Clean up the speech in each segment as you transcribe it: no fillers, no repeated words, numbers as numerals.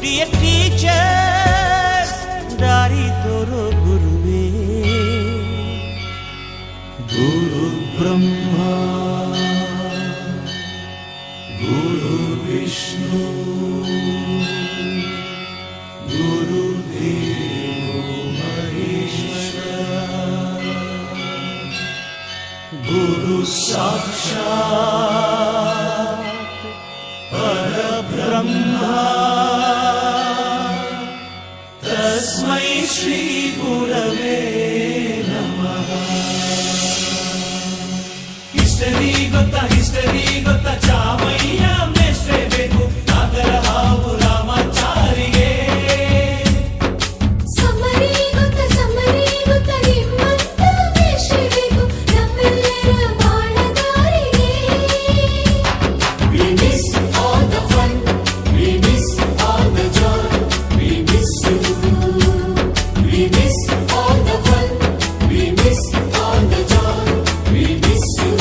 Dear teacher ದಾರಿ ತೋರೋ ಗುರುವೇ. ಗುರು ಬ್ರಹ್ಮ ಗುರು ವಿಷ್ಣು ಗುರುದೇವೋ ಮಹೇಶ್ವರ ಗುರು ಸಾಕ್ಷಾತ್ ಪರಬ್ರಹ್ಮ ತಸ್ಮೈ ಶ್ರೀ ಗುರವೇ ನಮಃ. ಹಿಸ್ಟರಿ ಗೊತ್ತಾ ಚಾಮಯ್ಯ ಮೇಷ್ಟ್ರೇ ಬೇಕು ನಾಗರ ಹಾವು ರಾಮಾಚಾರಿಗೆ. ಸಮರಿ ಗೊತ್ತಾ ನಿಮ್ಮಂತ ಮೇಷ್ಟ್ರೇ ಬೇಕು ನಮ್ಮೆಲ್ಲರ ಬಾಳಗಾರಿಗೆ. We miss all the fun, we miss all the joy, we miss you. We miss all the fun, we miss all the joy, we miss you.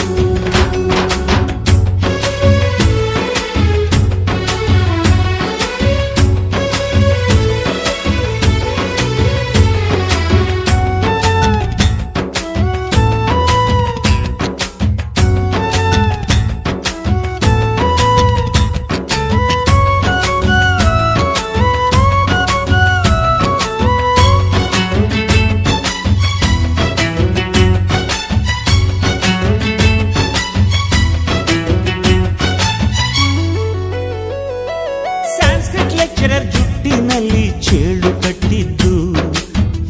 Sanskrit lecturer ಜುಟ್ಟಿನಲ್ಲಿ ಚೇಳು ಕಟ್ಟಿದ್ದು,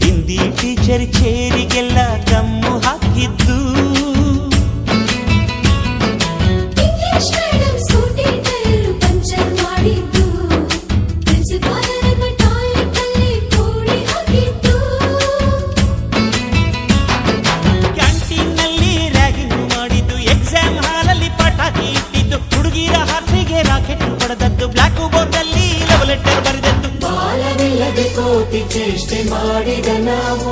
ಹಿಂದಿ ಟೀಚರ್ ಚೇರಿಗೆಲ್ಲ ಗಮ್ಮು ಹಾಕಿದ್ದು. English madam scooty tyre puncture ಮಾಡಿದ್ದು, ಪ್ರಿನ್ಸಿಪಾಲರ toilet ಅಲ್ಲಿ ಕೋಳಿ ಹಾಕಿದ್ದು. ಕ್ಯಾಂಟೀನ್ ನಲ್ಲಿ ರ್ಯಾಗಿಂಗ್ ಮಾಡಿದ್ದು, ಎಕ್ಸಾಮ್ ಹಾಲಲ್ಲಿ ಪಟಾಕಿ ಇಟ್ಟಿದ್ದು, ಹುಡುಗಿರ ಹಾಸಿಗೆ ರಾಕೆಟ್ ಹೊಡೆದದ್ದು, ಬ್ಲಾಕ್ ಬೋರ್ಡ್ ಅಲ್ಲಿ ಲವ್ ಲೆಟರ್ ಬರೆದದ್ದು. ಬಾಲವಿಲ್ಲದೆ ಕೋಟಿ ಚೇಷ್ಟೆ ಮಾಡಿದ ನಾವು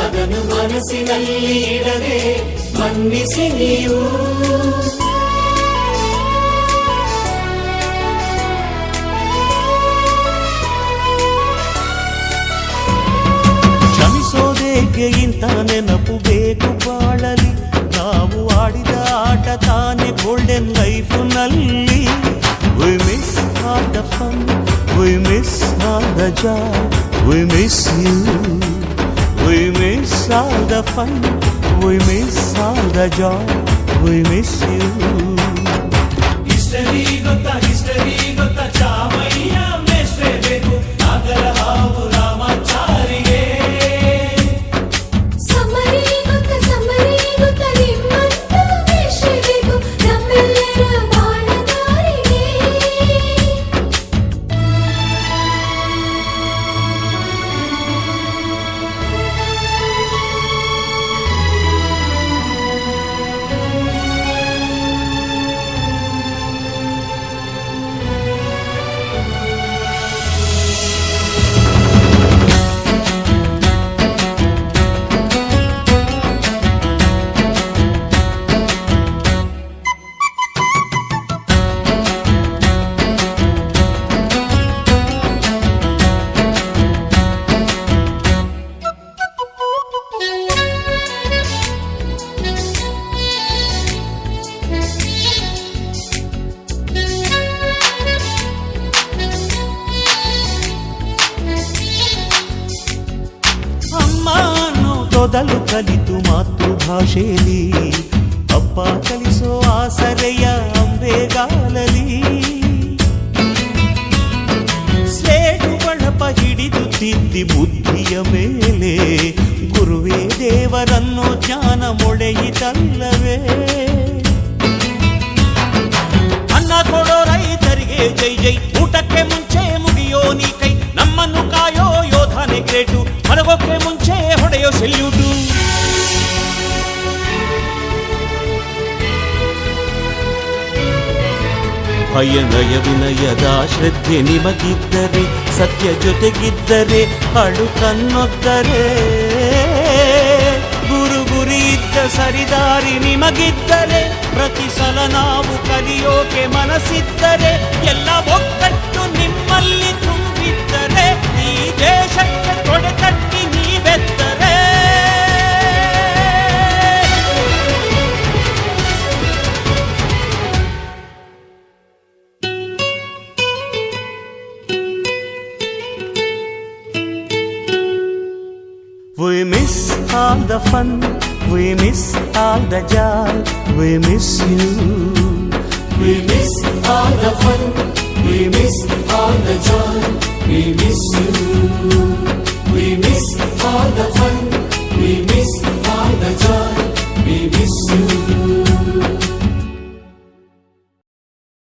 ಅದನ್ನು ಮನಸ್ಸಿನಲ್ಲಿ ಇಡದೆ ಮನ್ನಿಸಿ ನೀವು. ಕ್ಷಮಿಸೋದೇಕೆ ಇಂಥ ನೆನಪು ಬೇಕು ಬಾಳಲಿ, ನಾವು ಆಡಿದ ಆಟ ತಾನೆ ಗೋಲ್ಡನ್ ಲೈಫ್ ನಲ್ಲಿ. We miss all the fun, we miss all the joy, we miss you. We miss all the fun, we miss all the joy, we miss you. History ಗೊತ್ತಾ ಚಾಮಯ್ಯ ಮೇಷ್ಟ್ರೇ ಬೇಕು ನಾಗರ ಹಾವು ರಾಮಾಚಾರಿಗೆ. ಸಮರಿ ಗೊತ್ತಾ ನಿಮ್ಮಂತ ಮೇಷ್ಟ್ರೇ ಬೇಕು ನಮ್ಮೆಲ್ಲರ ಬಾಳಗಾರಿಗೆ. ಮೊದಲು ಕಲಿತು ಮಾತೃಭಾಷೆಯಲ್ಲಿ, ಅಪ್ಪ ಕಲಿಸೋ ಆಸರೆಯ ಅಂಬೆಗಾಲಲಿ. ಸ್ಲೇಟು ಬಳಪ ಹಿಡಿದು ತಿದ್ದಿ ಬುದ್ಧಿಯ ಮೇಲೆ, ಗುರುವೇ ದೇವರನ್ನು ಜ್ಞಾನ ಮೊಳೆಯಿತಲ್ಲವೇ. ಅನ್ನ ಕೊಡೋ ರೈತರಿಗೆ ಜೈ ಜೈ, ಊಟಕ್ಕೆ ಮುಂಚೆ ಮುಗಿಯೋ ನೀ ಕೈ, ನಮ್ಮನ್ನು ಕಾಯೋ ಯೋಧನೆ ಗ್ರೇಟು, ಮಲಗೋಕೆ ಮುಂಚೆ ಹೊಡೆಯೋ ಸೆಲ್ಯೂಟು. ಭಯ ನಯ ವಿನಯದ ಶ್ರದ್ಧೆ ನಿಮಗಿದ್ದರೆ, ಸತ್ಯ ಜೊತೆಗಿದ್ದರೆ, ಅಳು ಕನ್ನೊದ್ದರೆ, ಗುರು ಗುರಿ ಇದ್ದ ಸರಿದಾರಿ ನಿಮಗಿದ್ದರೆ, ಪ್ರತಿ ಸಲ ನಾವು ಕಲಿಯೋಕೆ ಮನಸ್ಸಿದ್ದರೆ, ಎಲ್ಲ ಒಗ್ಗಟ್ಟು ನಿಮ್ಮಲ್ಲಿ ತುಂಬಿದ್ದರೆ We miss all the fun, we miss all the joy, we miss you. We miss all the fun, we miss all the joy, we miss you. We miss all the fun, we miss all the joy, we miss you.